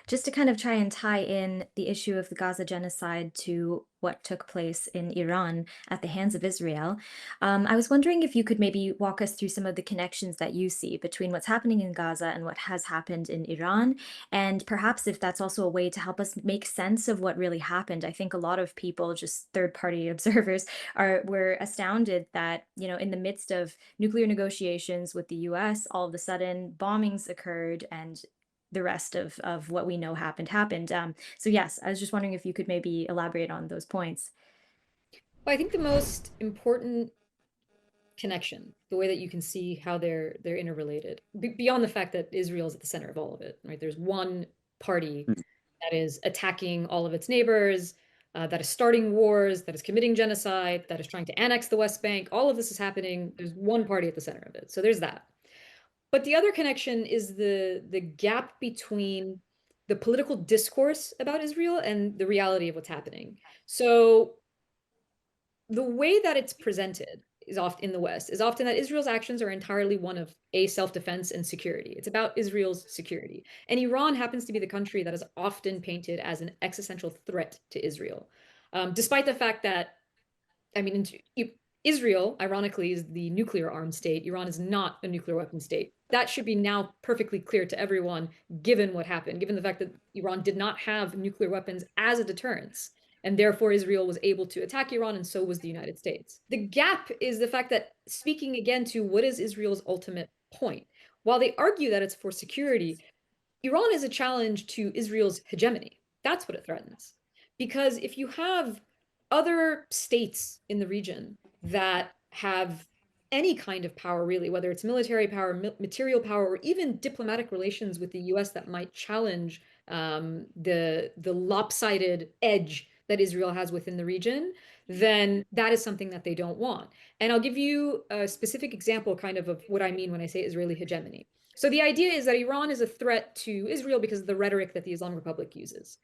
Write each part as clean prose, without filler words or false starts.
just to kind of try and tie in the issue of the Gaza genocide to what took place in Iran at the hands of Israel. I was wondering if you could maybe walk us through some of the connections that you see between what's happening in Gaza and what has happened in Iran, and perhaps if that's also a way to help us make sense of what really happened. I think a lot of people, just third-party observers, were astounded that, in the midst of nuclear negotiations with the US, all of a sudden bombings occurred and the rest of what we know happened. So yes, I was just wondering if you could maybe elaborate on those points. Well, I think the most important connection, the way that you can see how they're interrelated, beyond the fact that Israel is at the center of all of it, right? There's one party Mm. that is attacking all of its neighbors, that is starting wars, that is committing genocide, that is trying to annex the West Bank. All of this is happening. There's one party at the center of it. So there's that. But the other connection is the gap between the political discourse about Israel and the reality of what's happening. So the way that it's presented is often in the West is often that Israel's actions are entirely one of a self-defense and security. It's about Israel's security. And Iran happens to be the country that is often painted as an existential threat to Israel. Despite the fact that, I mean, Israel, ironically, is the nuclear armed state. Iran is not a nuclear weapon state. That should be now perfectly clear to everyone, given what happened, given the fact that Iran did not have nuclear weapons as a deterrence. And therefore, Israel was able to attack Iran, and so was the United States. The gap is the fact that, speaking again to what is Israel's ultimate point, while they argue that it's for security, Iran is a challenge to Israel's hegemony. That's what it threatens. Because if you have other states in the region that have any kind of power, really, whether it's military power, material power, or even diplomatic relations with the US that might challenge the lopsided edge that Israel has within the region, then that is something that they don't want. And I'll give you a specific example kind of what I mean when I say Israeli hegemony. So the idea is that Iran is a threat to Israel because of the rhetoric that the Islamic Republic uses.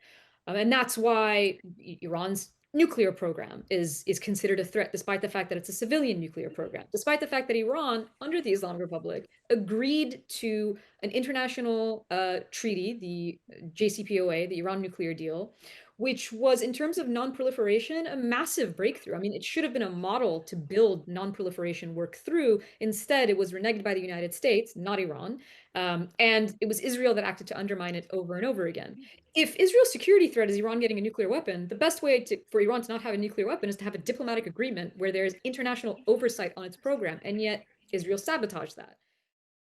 And that's why Iran's nuclear program is considered a threat, despite the fact that it's a civilian nuclear program, despite the fact that Iran, under the Islamic Republic, agreed to an international treaty, the JCPOA, the Iran nuclear deal, which was, in terms of non-proliferation, a massive breakthrough. I mean, it should have been a model to build non-proliferation work through. Instead, it was reneged by the United States, not Iran. And it was Israel that acted to undermine it over and over again. If Israel's security threat is Iran getting a nuclear weapon, the best way for Iran to not have a nuclear weapon is to have a diplomatic agreement where there's international oversight on its program. And yet, Israel sabotaged that.